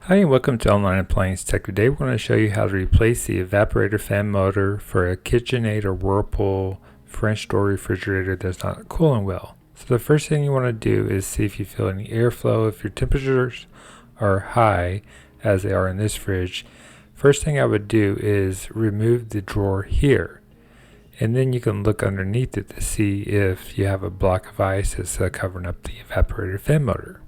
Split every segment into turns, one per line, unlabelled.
Hi and welcome to Online Appliance Tech. Today we're going to show you how to replace the evaporator fan motor for a KitchenAid or Whirlpool French door refrigerator that's not cooling well. So the first thing you want to do is see if you feel any airflow. If your temperatures are high, as they are in this fridge, first thing I would do is remove the drawer here. And then you can look underneath it to see if you have a block of ice that's covering up the evaporator fan motor.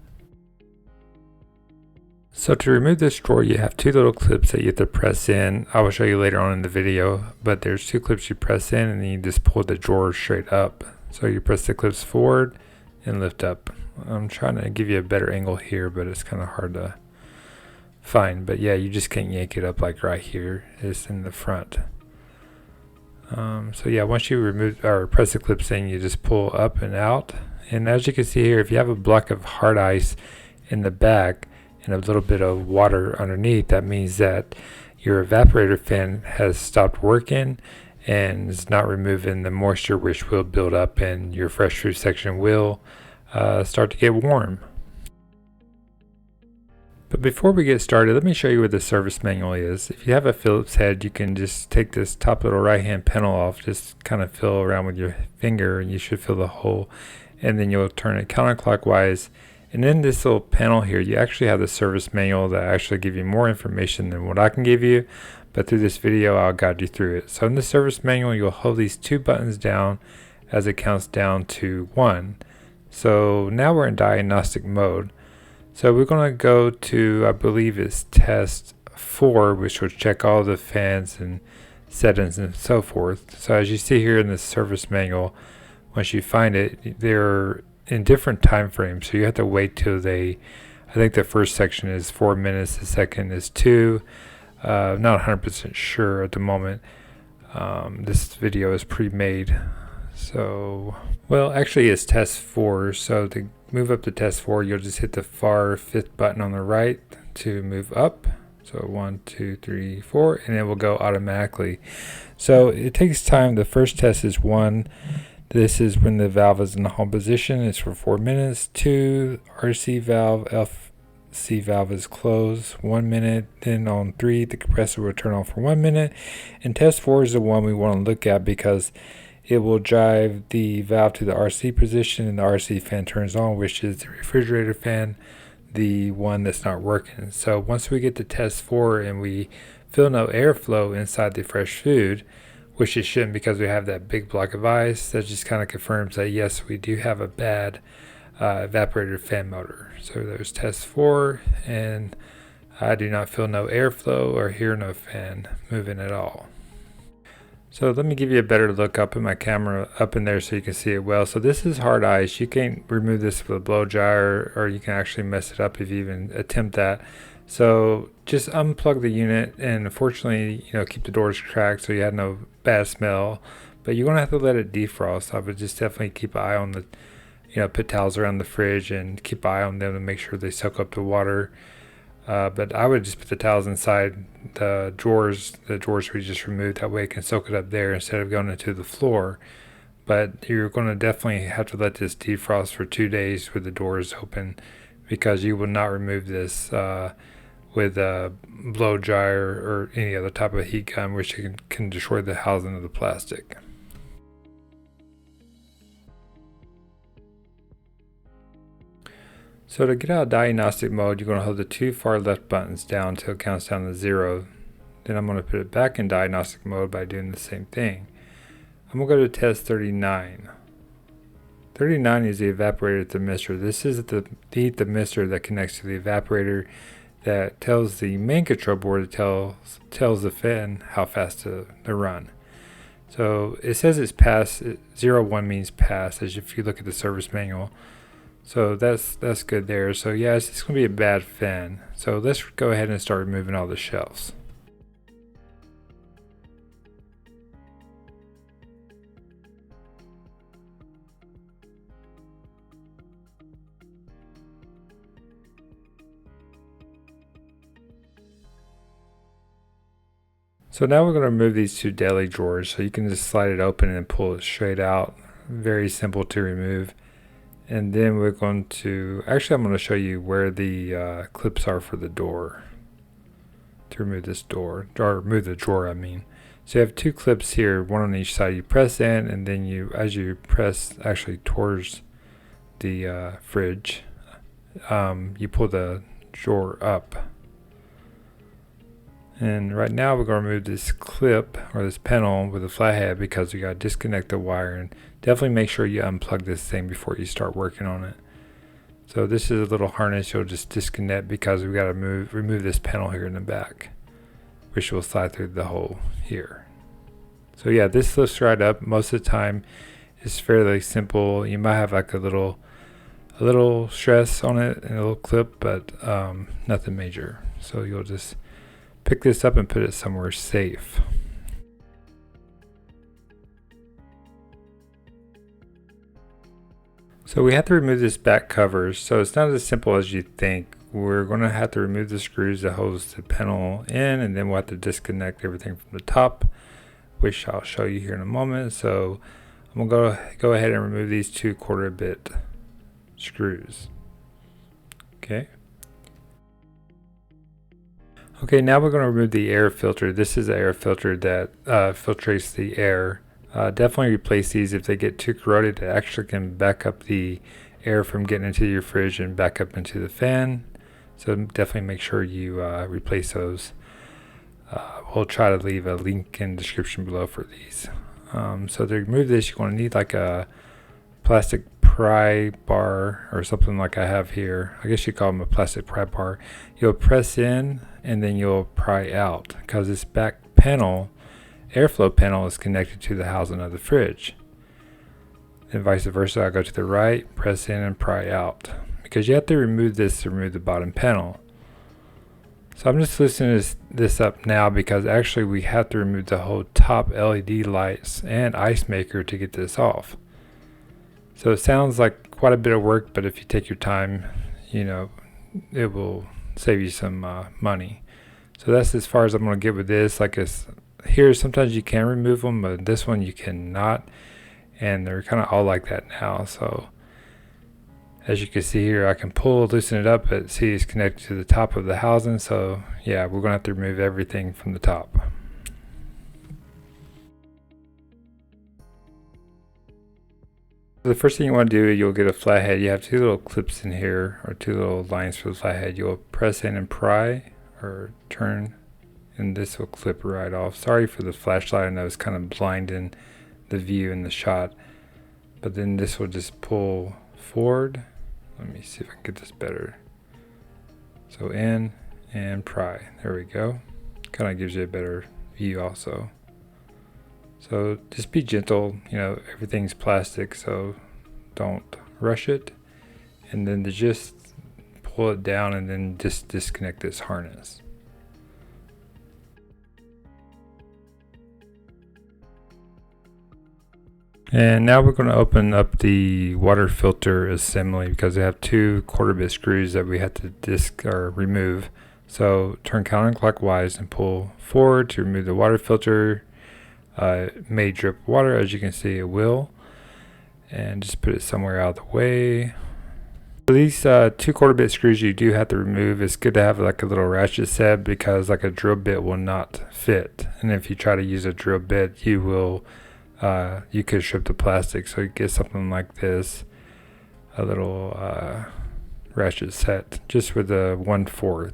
So to remove this drawer, you have two little clips that you have to press in. I will show you later on in the video, but there's two clips you press in and then you just pull the drawer straight up. So you press the clips forward and lift up. I'm trying to give you a better angle here, but it's kind of hard to find. But yeah, you just can't yank it up like right here. It's in the front. So yeah, once you remove or press the clips in, you just pull up and out. And as you can see here, if you have a block of hard ice in the back and a little bit of water underneath, that means that your evaporator fan has stopped working and is not removing the moisture, which will build up and your fresh food section will start to get warm. But before we get started, let me show you what the service manual is. If you have a Phillips head, you can just take this top little right hand panel off, just kind of feel around with your finger and you should feel the hole, and then you'll turn it counterclockwise. And in this little panel here, you actually have the service manual that actually give you more information than what I can give you, but through this video I'll guide you through it. So in the service manual, you'll hold these two buttons down as it counts down to 1. So now we're in diagnostic mode. So we're going to go to, I believe it's test 4, which will check all the fans and settings and so forth. So as you see here in the service manual, once you find it, they're in different time frames, so you have to wait till I think the first section is 4 minutes, the second is 2. Not 100% sure at the moment. This video is pre-made, so well, actually it's test 4. So to move up to test 4, you'll just hit the far 5th button on the right to move up. So 1, 2, 3, 4, and it will go automatically. So it takes time. The first test is 1. This is when the valve is in the home position. It's for 4 minutes. 2, RC valve, FC valve is closed. 1 minute. Then on 3, the compressor will turn on for 1 minute. And test 4 is the one we want to look at because it will drive the valve to the RC position and the RC fan turns on, which is the refrigerator fan, the one that's not working. So once we get to test 4 and we feel no airflow inside the fresh food, which it shouldn't because we have that big block of ice, that just kind of confirms that yes, we do have a bad evaporator fan motor. So there's test 4 and I do not feel no airflow or hear no fan moving at all. So let me give you a better look up in my camera up in there so you can see it well. So this is hard ice. You can't remove this with a blow dryer, or you can actually mess it up if you even attempt that. So just unplug the unit and unfortunately, keep the doors cracked so you have no bad smell. But you're gonna have to let it defrost. I would just definitely keep an eye on the, put towels around the fridge and keep an eye on them to make sure they soak up the water. But I would just put the towels inside the drawers we just removed. That way it can soak it up there instead of going into the floor. But you're going to definitely have to let this defrost for 2 days with the doors open, because you will not remove this with a blow dryer or any other type of heat gun, which can destroy the housing of the plastic. So to get out of diagnostic mode, you're going to hold the two far left buttons down until it counts down to 0. Then I'm going to put it back in diagnostic mode by doing the same thing. I'm going to go to test 39. 39 is the evaporator thermistor. This is the heat thermistor that connects to the evaporator that tells the main control board, that tells the fan how fast to run. So it says it's pass. 01 means pass, as if you look at the service manual. So that's good there. So yeah, it's going to be a bad fan. So let's go ahead and start removing all the shelves. So now we're going to remove these two deli drawers. So you can just slide it open and pull it straight out. Very simple to remove. And then we're going to, actually I'm going to show you where the clips are for the door, to remove this door, or remove the drawer I mean. So you have two clips here, one on each side. You press in, and then as you press actually towards the fridge, you pull the drawer up. And right now we're going to remove this clip or this panel with a flathead because we got to disconnect the wire, and definitely make sure you unplug this thing before you start working on it. So this is a little harness you'll just disconnect because we got to remove this panel here in the back, which will slide through the hole here. So yeah, this lifts right up. Most of the time it's fairly simple. You might have like a little stress on it and a little clip, but nothing major. So you'll just pick this up and put it somewhere safe. So we have to remove this back cover, so it's not as simple as you think. We're going to have to remove the screws that holds the panel in, and then we'll have to disconnect everything from the top, which I'll show you here in a moment. So I'm going to go ahead and remove these 2/4 bit screws. Okay, now we're going to remove the air filter. This is the air filter that filtrates the air. Definitely replace these if they get too corroded. It actually can back up the air from getting into your fridge and back up into the fan. So definitely make sure you replace those. We'll try to leave a link in the description below for these. So to remove this, you're going to need like a plastic pry bar or something like I have here. I guess you call them a plastic pry bar. You'll press in and then you'll pry out, because this back panel, airflow panel, is connected to the housing of the fridge. And vice versa, I go to the right, press in and pry out, because you have to remove this to remove the bottom panel. So I'm just loosening this up now because actually we have to remove the whole top LED lights and ice maker to get this off. So it sounds like quite a bit of work, but if you take your time, you know, it will save you some money. So that's as far as I'm going to get with this. Like here, sometimes you can remove them, but this one you cannot, and they're kind of all like that now. So as you can see here, I can loosen it up, but see it's connected to the top of the housing. So yeah, we're going to have to remove everything from the top. The first thing you want to do, you'll get a flathead. You have two little clips in here, or two little lines for the flathead. You'll press in and pry or turn, and this will clip right off. Sorry for the flashlight, I know it's kind of blinding the view in the shot, but then this will just pull forward. Let me see if I can get this better. So in and pry. There we go. Kind of gives you a better view also. So just be gentle, you know, everything's plastic, so don't rush it. And then to just pull it down and then just disconnect this harness. And now we're going to open up the water filter assembly because we have 2 1/4 bit screws that we have to remove. So turn counterclockwise and pull forward to remove the water filter. It may drip water, as you can see it will, and just put it somewhere out of the way. So these 2 1/4 bit screws you do have to remove. It's good to have like a little ratchet set because like a drill bit will not fit, and if you try to use a drill bit, you could strip the plastic. So you get something like this, a little ratchet set, just with a 1/4.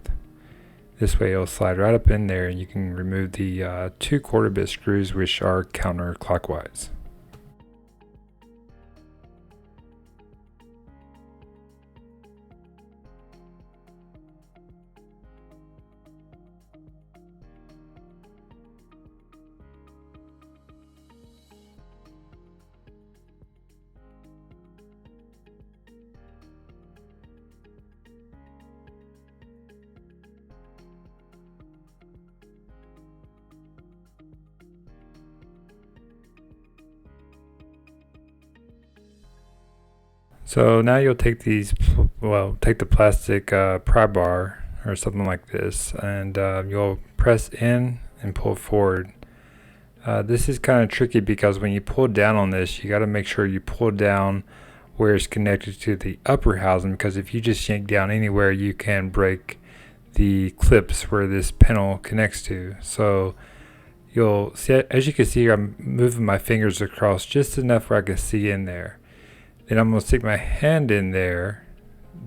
This way it'll slide right up in there, and you can remove the 2 1/4 bit screws, which are counterclockwise. So now you'll take take the plastic pry bar or something like this, and you'll press in and pull forward. This is kind of tricky because when you pull down on this, you got to make sure you pull down where it's connected to the upper housing, because if you just yank down anywhere, you can break the clips where this panel connects to. So you'll see, as you can see here, I'm moving my fingers across just enough where I can see in there. Then I'm going to stick my hand in there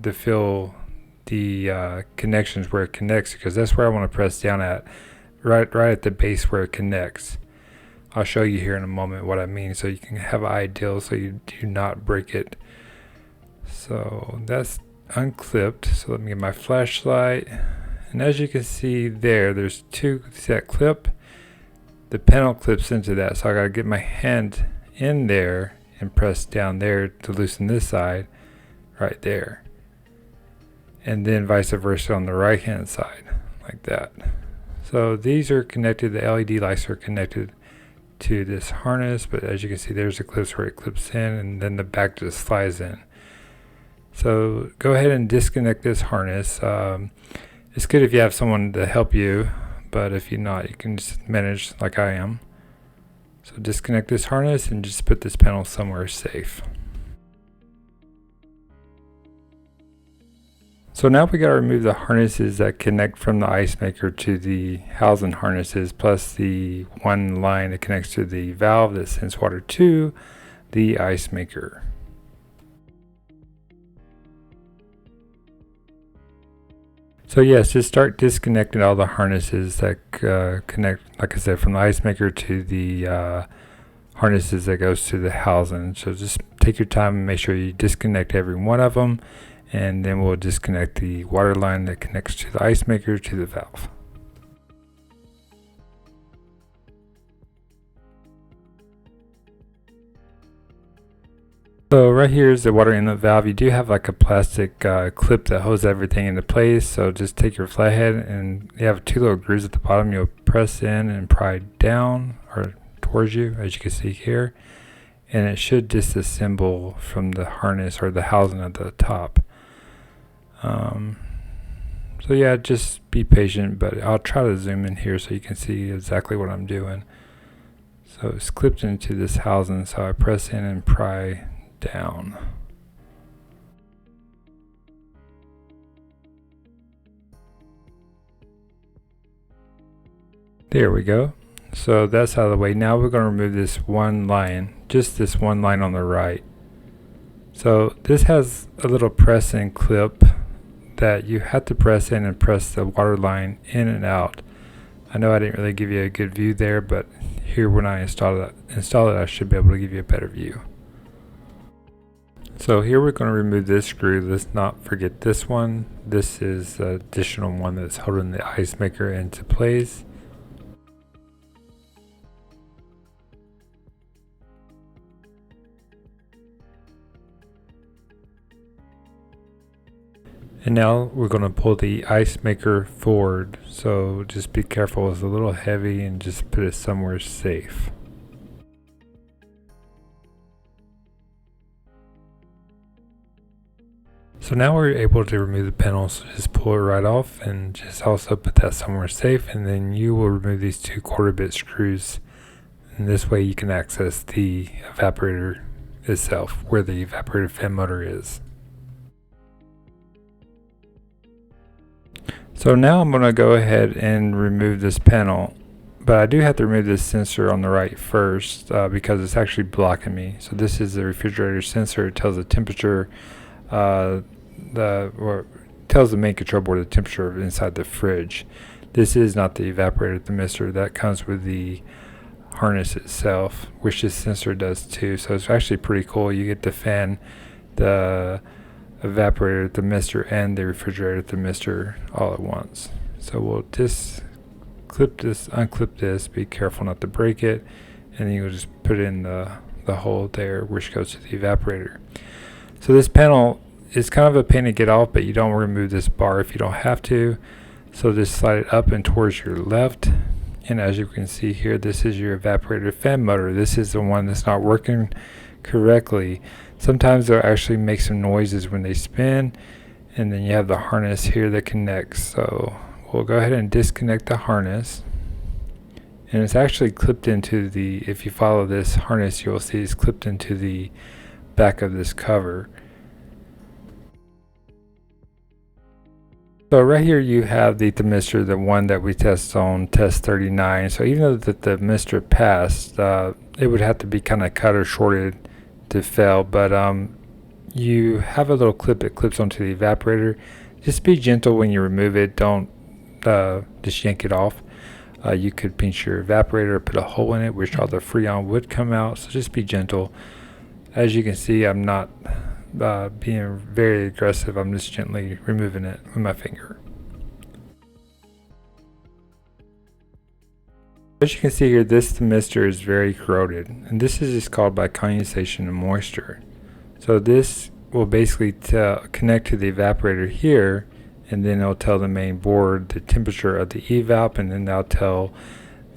to feel the connections where it connects, because that's where I want to press down at, right at the base where it connects. I'll show you here in a moment what I mean, so you can have an idea so you do not break it. So that's unclipped. So let me get my flashlight, and as you can see there's two. See that clip? The panel clips into that, so I gotta get my hand in there and press down there to loosen this side right there, and then vice versa on the right hand side like that. So these are connected, the LED lights are connected to this harness, but as you can see, there's the clips where it clips in, and then the back just slides in. So go ahead and disconnect this harness. It's good if you have someone to help you, but if you're not, you can just manage like I am. So disconnect this harness and just put this panel somewhere safe. So now we got to remove the harnesses that connect from the ice maker to the housing harnesses, plus the one line that connects to the valve that sends water to the ice maker. So yes, just start disconnecting all the harnesses that connect, like I said, from the ice maker to the harnesses that goes to the housing. So just take your time and make sure you disconnect every one of them, and then we'll disconnect the water line that connects to the ice maker to the valve. So right here is the water inlet valve. You do have like a plastic clip that holds everything into place. So just take your flathead, and you have two little grooves at the bottom. You'll press in and pry down or towards you, as you can see here, and it should disassemble from the harness or the housing at the top. So yeah, just be patient, but I'll try to zoom in here so you can see exactly what I'm doing. So it's clipped into this housing, so I press in and pry down. There we go. So that's out of the way. Now we're going to remove this one line, just this one line on the right. So this has a little press in clip that you have to press in and press the water line in and out. I know I didn't really give you a good view there, but here when I install it, I should be able to give you a better view. So here we're going to remove this screw. Let's not forget this one. This is the additional one that's holding the ice maker into place. And now we're going to pull the ice maker forward. So just be careful, it's a little heavy, and just put it somewhere safe. So now we're able to remove the panel, so just pull it right off and just also put that somewhere safe, and then you will remove these two 1/4 bit screws, and this way you can access the evaporator itself, where the evaporator fan motor is. So now I'm going to go ahead and remove this panel, but I do have to remove this sensor on the right first because it's actually blocking me. So this is the refrigerator sensor. It tells the temperature, tells the main control board the temperature inside the fridge. This is not the evaporator thermistor. That comes with the harness itself, which this sensor does too. So it's actually pretty cool. You get the fan, the evaporator thermistor, and the refrigerator thermistor all at once. So we'll just unclip this, be careful not to break it, and then you'll just put it in the hole there, which goes to the evaporator. So this panel is kind of a pain to get off, but you don't remove this bar if you don't have to. So just slide it up and towards your left, and as you can see here, this is your evaporator fan motor. This is the one that's not working correctly. Sometimes they'll actually make some noises when they spin, and then you have the harness here that connects. So we'll go ahead and disconnect the harness, and it's actually clipped into the, if you follow this harness, you'll see it's clipped into the back of this cover. So right here you have the thermistor, the one that we tested on test 39. So even though the thermistor passed, it would have to be kind of cut or shorted to fail. But you have a little clip that clips onto the evaporator. Just be gentle when you remove it. Don't just yank it off. You could pinch your evaporator, put a hole in it, which all the freon would come out. So just be gentle. As you can see, I'm not being very aggressive. I'm just gently removing it with my finger. As you can see here, this thermistor is very corroded, and this is just caused by condensation and moisture. So this will basically connect to the evaporator here, and then it'll tell the main board the temperature of the evap, and then that'll tell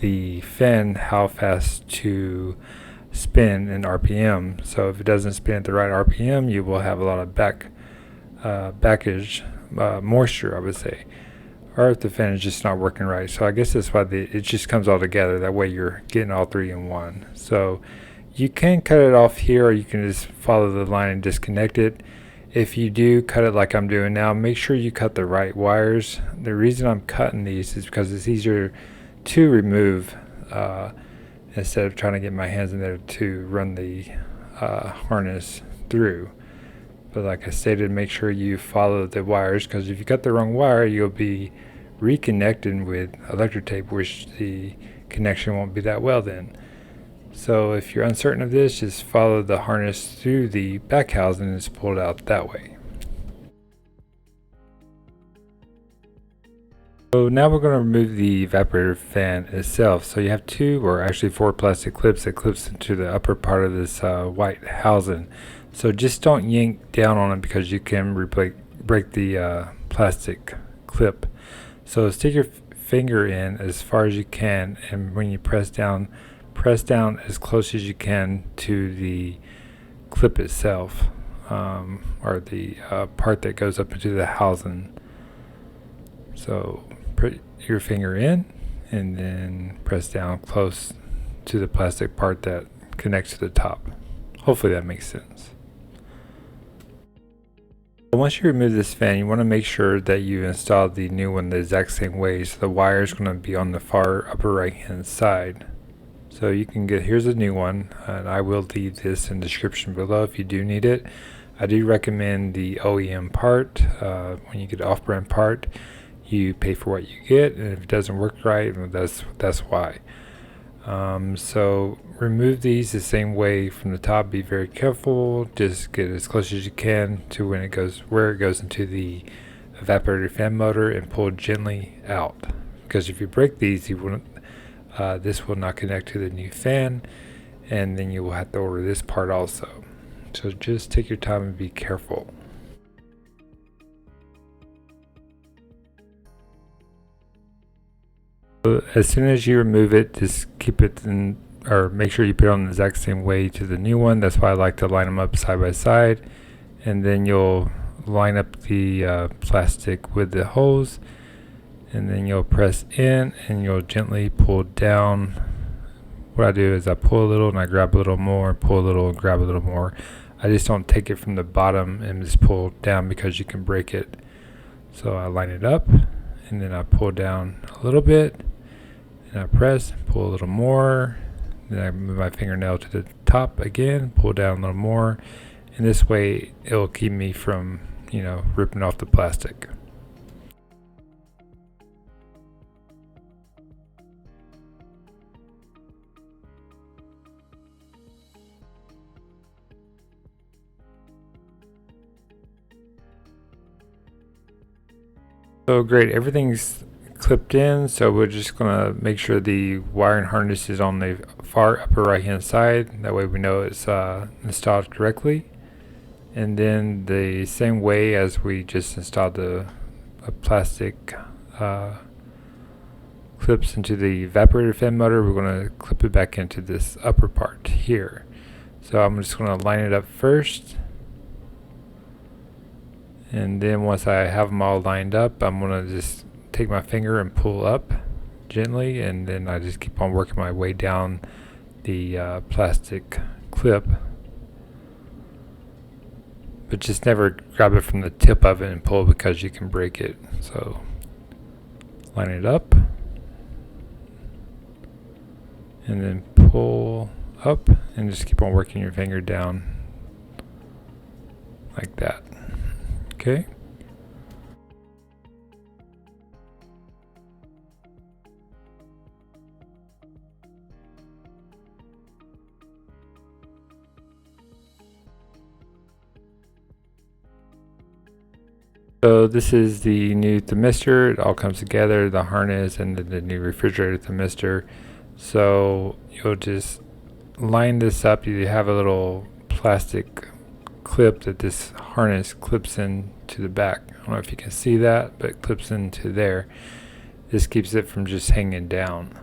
the fan how fast to spin in RPM. So if it doesn't spin at the right RPM, you will have a lot of backage moisture, I would say, or if the fan is just not working right. So I guess that's why it just comes all together. That way you're getting all three in one. So you can cut it off here, or you can just follow the line and disconnect it. If you do cut it like I'm doing now, make sure you cut the right wires. The reason I'm cutting these is because it's easier to remove instead of trying to get my hands in there to run the harness through. But like I stated, make sure you follow the wires, because if you cut the wrong wire, you'll be reconnecting with electric tape, which the connection won't be that well then. So if you're uncertain of this, just follow the harness through the back housing and just pull it out that way. So now we're going to remove the evaporator fan itself. So you have two, or actually four, plastic clips that clips into the upper part of this white housing. So just don't yank down on it, because you can break the plastic clip. So stick your finger in as far as you can, and when you press down as close as you can to the clip itself, or the part that goes up into the housing. So put your finger in and then press down close to the plastic part that connects to the top. Hopefully that makes sense. Once you remove this fan, you want to make sure that you install the new one the exact same way. So the wire is going to be on the far upper right hand side. So you can here's a new one, and I will leave this in the description below if you do need it. I do recommend the OEM part. When you get an off-brand part, you pay for what you get, and if it doesn't work right, that's why. So remove these the same way from the top. Be very careful. Just get as close as you can to where it goes into the evaporator fan motor, and pull gently out. Because if you break these, this will not connect to the new fan, and then you will have to order this part also. So just take your time and be careful. As soon as you remove it, just keep it in, or make sure you put it on the exact same way to the new one. That's why I like to line them up side by side, and then you'll line up the plastic with the hose, and then you'll press in and you'll gently pull down. What I do is I pull a little and I grab a little more, pull a little and grab a little more. I just don't take it from the bottom and just pull down, because you can break it. So I line it up, and then I pull down a little bit, and I press, pull a little more, then I move my fingernail to the top again, pull down a little more, and this way it will keep me from, ripping off the plastic. So great, everything's clipped in, so we're just going to make sure the wiring harness is on the far upper right hand side. That way we know it's installed correctly. And then the same way as we just installed the plastic clips into the evaporator fan motor, we're going to clip it back into this upper part here. So I'm just going to line it up first. And then once I have them all lined up, I'm going to just take my finger and pull up gently, and then I just keep on working my way down the plastic clip. but just never grab it from the tip of it and pull because you can break it. So line it up and then pull up and just keep on working your finger down like that. Okay. So this is the new thermistor. It all comes together, the harness and the new refrigerator thermistor. So you'll just line this up. You have a little plastic clip that this harness clips into the back. I don't know if you can see that, but it clips into there. This keeps it from just hanging down.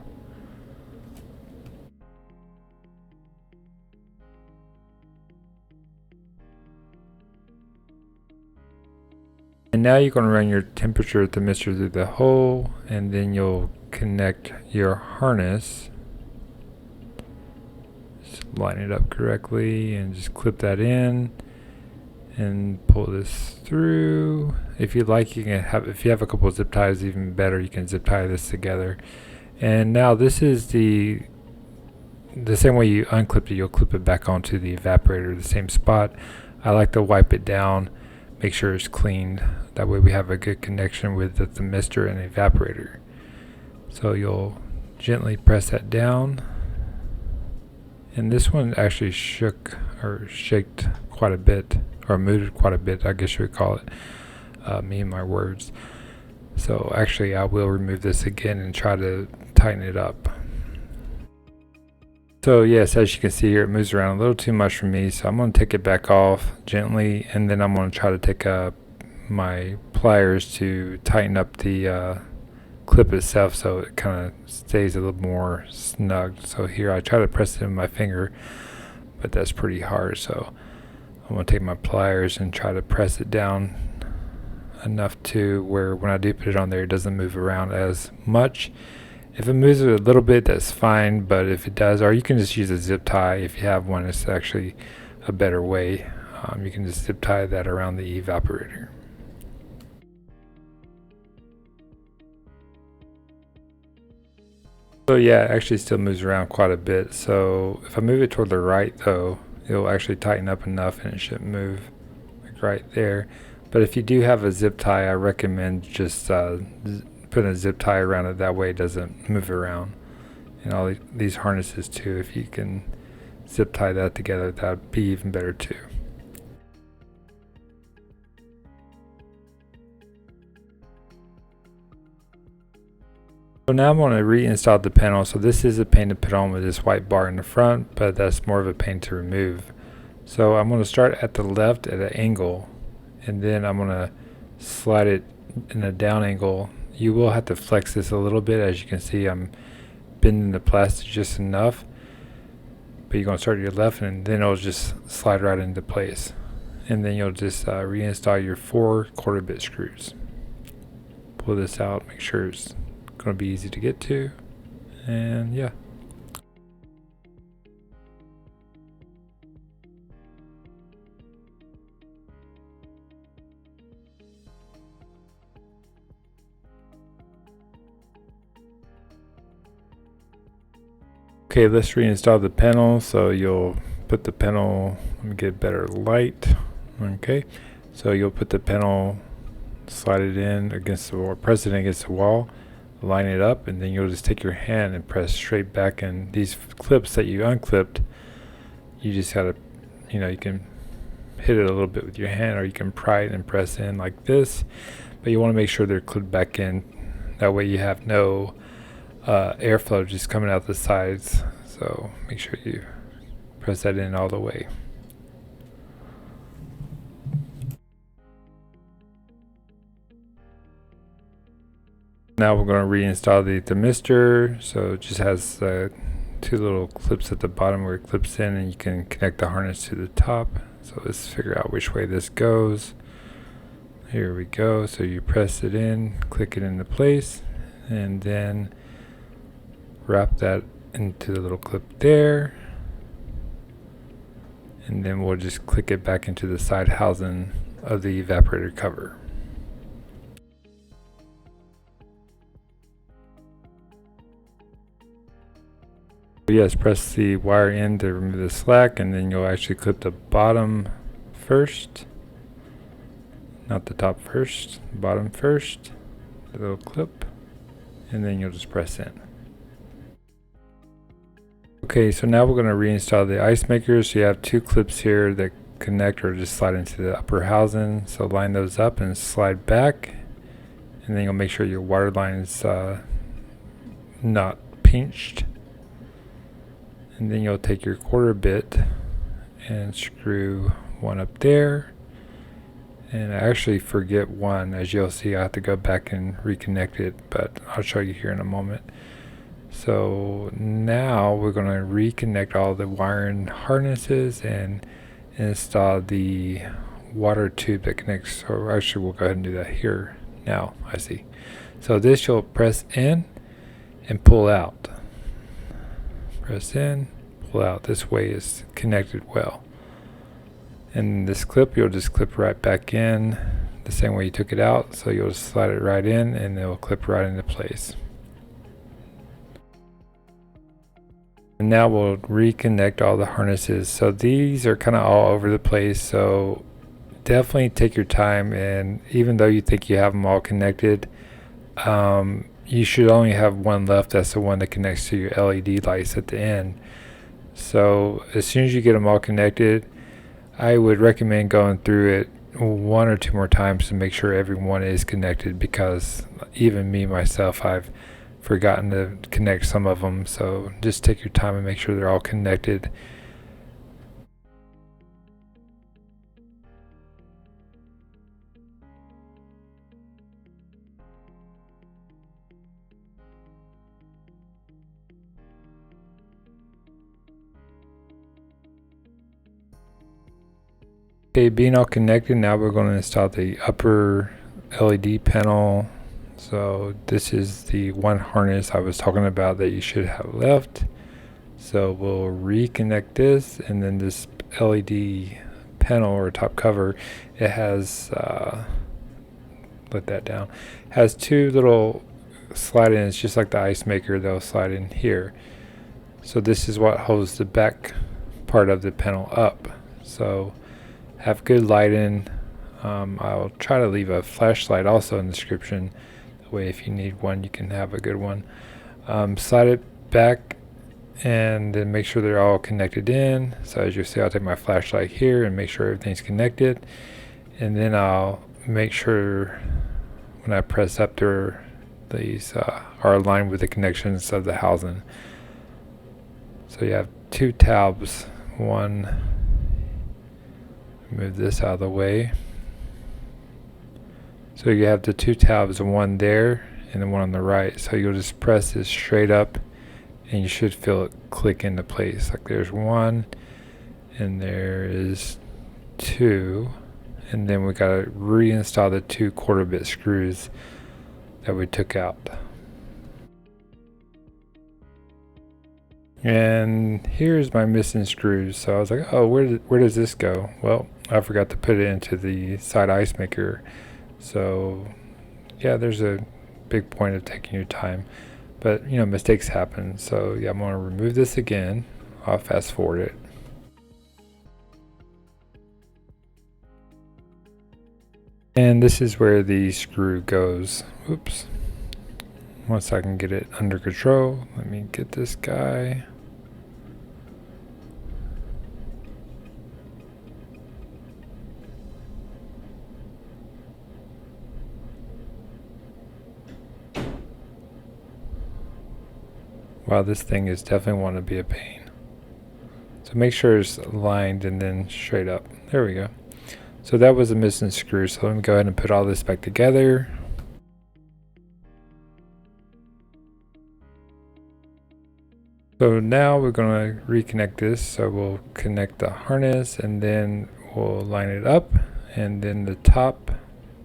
And now you're going to run your temperature thermistor through the hole, and then you'll connect your harness. Just line it up correctly and just clip that in and pull this through. If you like, you can have, if you have a couple of zip ties, even better, you can zip tie this together. And now this is the same way you unclipped it, you'll clip it back onto the evaporator, the same spot. I like to wipe it down, make sure it's cleaned. That way we have a good connection with the thermistor and the evaporator. So you'll gently press that down. And this one actually shook or shaked quite a bit, or moved quite a bit, I guess you would call it. Me and my words. So actually I will remove this again and try to tighten it up. So yes, as you can see here, it moves around a little too much for me, so I'm going to take it back off gently, and then I'm going to try to take my pliers to tighten up the clip itself so it kind of stays a little more snug. So here I try to press it with my finger, but that's pretty hard, so I'm going to take my pliers and try to press it down enough to where when I do put it on there, it doesn't move around as much. If it moves a little bit, that's fine, but if it does, or you can just use a zip tie if you have one, it's actually a better way. You can just zip tie that around the evaporator. So yeah, it actually still moves around quite a bit. So if I move it toward the right though, it'll actually tighten up enough and it shouldn't move like right there. But if you do have a zip tie, I recommend just putting a zip tie around it, that way it doesn't move around. And all these harnesses too, if you can zip tie that together, that would be even better too. So now I'm going to reinstall the panel. So this is a pane to put on with this white bar in the front, but that's more of a pain to remove. So I'm going to start at the left at an angle, and then I'm going to slide it in a down angle. You will have to flex this a little bit. As you can see, I'm bending the plastic just enough, but you're going to start at your left and then it'll just slide right into place. And then you'll just reinstall your 4 1/4 bit screws. Pull this out, make sure it's going to be easy to get to, and yeah. Okay, let's reinstall the panel. So you'll put the panel, let me get better light. Okay, so you'll put the panel, slide it in against the wall, press it against the wall, line it up, and then you'll just take your hand and press straight back. And these clips that you unclipped, you just gotta, you can hit it a little bit with your hand, or you can pry it and press in like this, but you want to make sure they're clipped back in. That way you have no airflow just coming out the sides. So make sure you press that in all the way. Now we're going to reinstall the thermistor. So it just has 2 little clips at the bottom where it clips in, and you can connect the harness to the top. So let's figure out which way this goes. Here we go. So you press it in, click it into place, and then wrap that into the little clip there. and then we'll just click it back into the side housing of the evaporator cover. Yes, press the wire in to remove the slack, and then you'll actually clip the bottom first, not the top first, bottom first, the little clip, and then you'll just press in. Okay, so now we're going to reinstall the ice maker. So you have two clips here that connect or just slide into the upper housing. So line those up and slide back, and then you'll make sure your water line is not pinched. And then you'll take your quarter bit and screw one up there. And I actually forget one. As you'll see, I have to go back and reconnect it, but I'll show you here in a moment. So now we're going to reconnect all the wiring harnesses and install the water tube that connects. Or actually, we'll go ahead and do that here now. I see. So this you'll press in and pull out. Press in, pull out. This way is connected well. And this clip, you'll just clip right back in the same way you took it out. So you'll just slide it right in and it'll clip right into place. And now we'll reconnect all the harnesses. So these are kind of all over the place. So definitely take your time, and even though you think you have them all connected, you should only have one left. That's the one that connects to your LED lights at the end. So as soon as you get them all connected, I would recommend going through it one or two more times to make sure everyone is connected, because even me myself, I've forgotten to connect some of them. So just take your time and make sure they're all connected. Okay, being all connected, now we're going to install the upper LED panel. So this is the one harness I was talking about that you should have left. So we'll reconnect this, and then this LED panel or top cover, it has let that down, has two little slide-ins, just like the ice maker. They'll slide in here. So this is what holds the back part of the panel up. So have good lighting. I'll try to leave a flashlight also in the description. That way if you need one, you can have a good one. Slide it back and then make sure they're all connected in. So as you see, I'll take my flashlight here and make sure everything's connected. And then I'll make sure when I press up there, these are aligned with the connections of the housing. So you have two tabs. One, move this out of the way. So you have the two tabs, one there and the one on the right. So you'll just press this straight up and you should feel it click into place. Like there's one and there is two, and then we got to reinstall the two quarter bit screws that we took out. And here's my missing screws. So I was like, oh, where does this go? Well, I forgot to put it into the side ice maker. So yeah, there's a big point of taking your time, but you know, mistakes happen. So yeah, I'm going to remove this again. I'll fast forward it. And this is where the screw goes. Oops. Once I can get it under control, let me get this guy. Wow, this thing is definitely want to be a pain. So make sure it's aligned and then straight up. There we go. So that was a missing screw. So let me go ahead and put all this back together. So now we're going to reconnect this. So we'll connect the harness and then we'll line it up, and then the top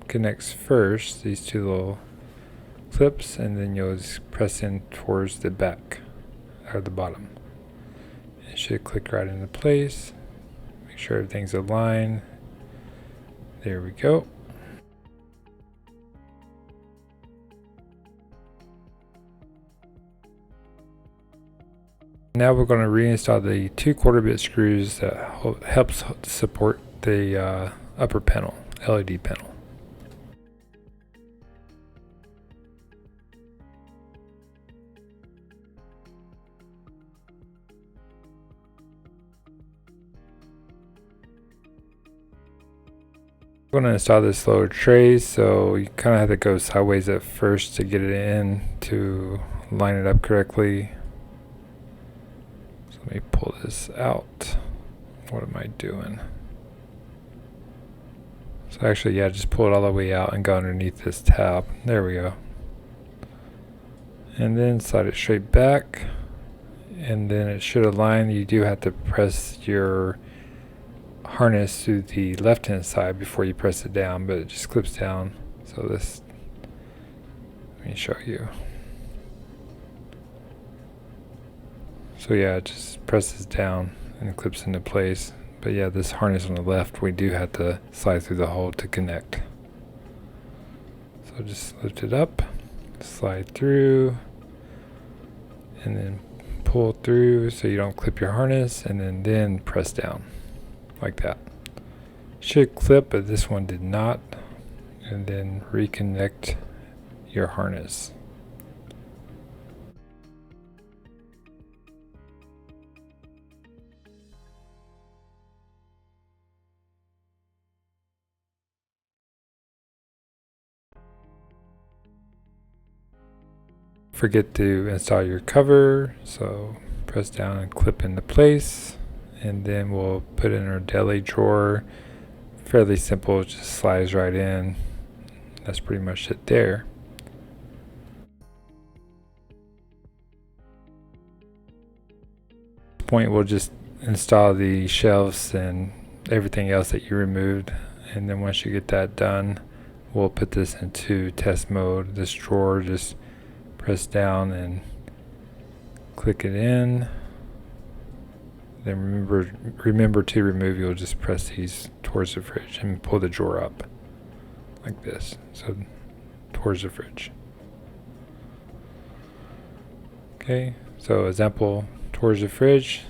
connects first, these two little clips, and then you'll just press in towards the back or the bottom. It should click right into place. Make sure everything's aligned. There we go. Now we're going to reinstall the 2/4 bit screws that helps support the upper panel, LED panel. I'm going to install this lower tray, so you kind of have to go sideways at first to get it in to line it up correctly. So let me pull this out. What am I doing? So actually, yeah, just pull it all the way out and go underneath this tab. There we go. And then slide it straight back, and then it should align. You do have to press your harness to the left hand side before you press it down, but it just clips down. So this, let me show you. So yeah, it just presses down and it clips into place. But yeah, this harness on the left, we do have to slide through the hole to connect. So just lift it up, slide through, and then pull through so you don't clip your harness, and then press down. Like that. Should clip, but this one did not. And then reconnect your harness. Forget to install your cover, so press down and clip into place. And then we'll put it in our deli drawer. Fairly simple, it just slides right in. That's pretty much it there. At this point, we'll just install the shelves and everything else that you removed. And then once you get that done, we'll put this into test mode. This drawer, just press down and click it in. Then remember to remove. You'll just press these towards the fridge and pull the drawer up like this, so towards the fridge. Okay, so example, towards the fridge,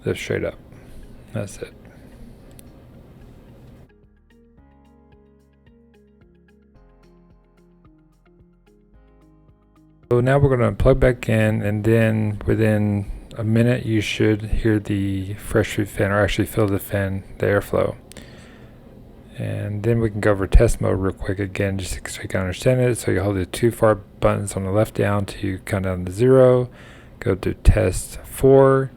lift straight up. That's it. So now we're going to plug back in, and then within a minute you should hear the fresh food fan, or actually feel the fan, the airflow. And then we can go over test mode real quick again, just so you can understand it. So you hold the 2 far buttons on the left down to count down to 0. Go to test 4.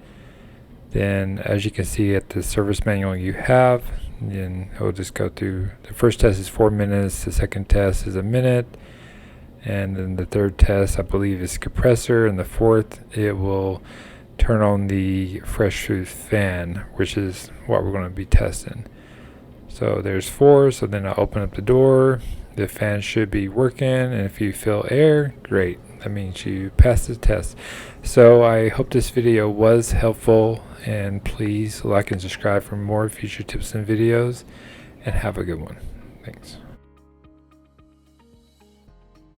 Then as you can see at the service manual you have, then it'll just go through. The first test is 4 minutes, the second test is a minute, and then the third test I believe is compressor, and the fourth it will turn on the fresh food fan, which is what we're going to be testing. So there's 4, so then I'll open up the door, the fan should be working, and if you feel air, great, that means you passed the test. So I hope this video was helpful, and please like and subscribe for more future tips and videos, and have a good one. Thanks.